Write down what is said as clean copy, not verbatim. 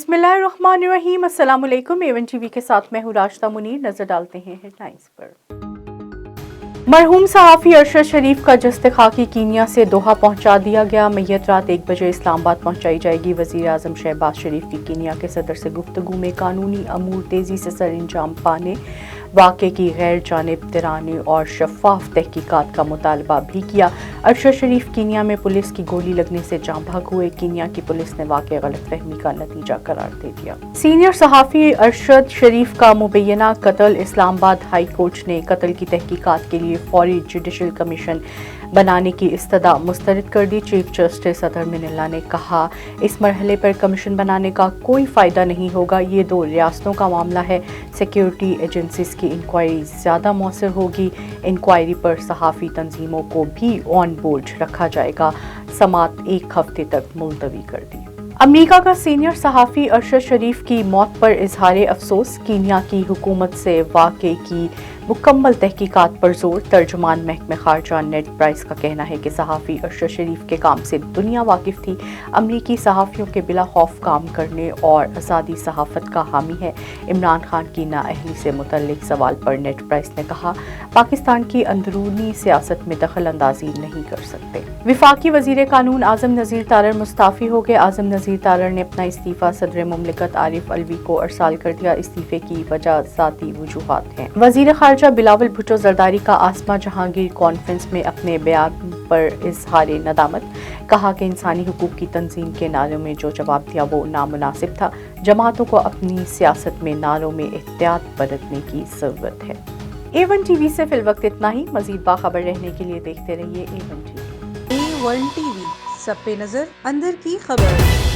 बिस्मिल्लाहिर्रहमानिर्रहीम। अस्सलाम वालेकुम। एवन टीवी के साथ मैं हूँ राशिदा मुनीर। नजर डालते हैं हेडलाइंस पर। मरहूम सहाफ़ी अरशद शरीफ का जस्द खाकी कीनिया से दोहा पहुंचा दिया गया। मैयत रात 1 बजे इस्लामाबाद पहुंचाई जाएगी। वज़ीर आज़म शहबाज शरीफ की कीनिया के सदर से गुफ्तगू में कानूनी अमूर तेज़ी से सरअंजाम पाने, वाक़े की गैर जानिबदाराना और शफाफ तहकीकात का मुतालबा भी किया। अरशद शरीफ कीनिया में पुलिस की गोली लगने से जाँ भाग हुए। कीनिया की पुलिस ने वाक़े गलतफहमी का नतीजा करार दे दिया। सीनियर सहाफ़ी अरशद शरीफ का मुबैना कत्ल। इस्लामाबाद हाई कोर्ट ने कत्ल की तहकीकात के लिए फौरी जुडिशल कमीशन बनाने की इस्तदा मुस्तरद कर दी। चीफ जस्टिस अतहर मिनल्ला ने कहा, इस मरहले पर कमीशन बनाने का कोई फ़ायदा नहीं होगा। ये 2 रियासतों का मामला है। सिक्योरिटी एजेंसीज की इंक्वायरी ज़्यादा मौसर होगी। इंक्वायरी पर सहाफ़ी तंजीमों को भी ऑन बोर्ड रखा जाएगा। समात 1 हफ्ते तक मुलतवी कर दी। अमेरिका का सीनियर सहाफ़ी अरशद शरीफ की मौत पर इजहार अफसोस। कीनिया की हुकूमत से वाक़े की मुकम्मल तहकीकात पर जोर। तर्जुमान महकमे खारजा नेड प्राइस का कहना है कि सहाफ़ी अरशद शरीफ के काम से दुनिया वाकिफ थी। अमरीकी सहाफ़ियों के बिला खौफ काम करने और आज़ादी सहाफ़त का हामी है। इमरान खान की नाअहली से मुतल्लिक सवाल पर नेड प्राइस ने कहा, पाकिस्तान की अंदरूनी सियासत में दखल अंदाजी नहीं कर सकते। विफाकी वज़ीर कानून आज़म नज़ीर तारड़ मुस्ताफ़ी हो गए। आज़म नज़ीर तारड़ ने अपना इस्तीफ़ा सदर मुमलिकत आरिफ अलवी को अरसाल कर दिया। इस्तीफ़े की वजह ज़ाती वजूहात हैं। वज़ीर खारजा बिलावल भुट्टो जरदारी का आसमा जहांगीर कॉन्फ्रेंस में अपने बयान पर इजहार नदामत। कहा कि इंसानी हुकूक की तंजीम के नारों में जो जवाब दिया वो नामुनासिब था। जमातों को अपनी सियासत में नारों में एहतियात बरतने की ज़रूरत है। A1 टीवी से फिलवक्त इतना ही। मज़ीद बाखबर रहने के लिए देखते रहिए A1 टीवी। A1 टीवी, सब पे नजर, अंदर की खबर।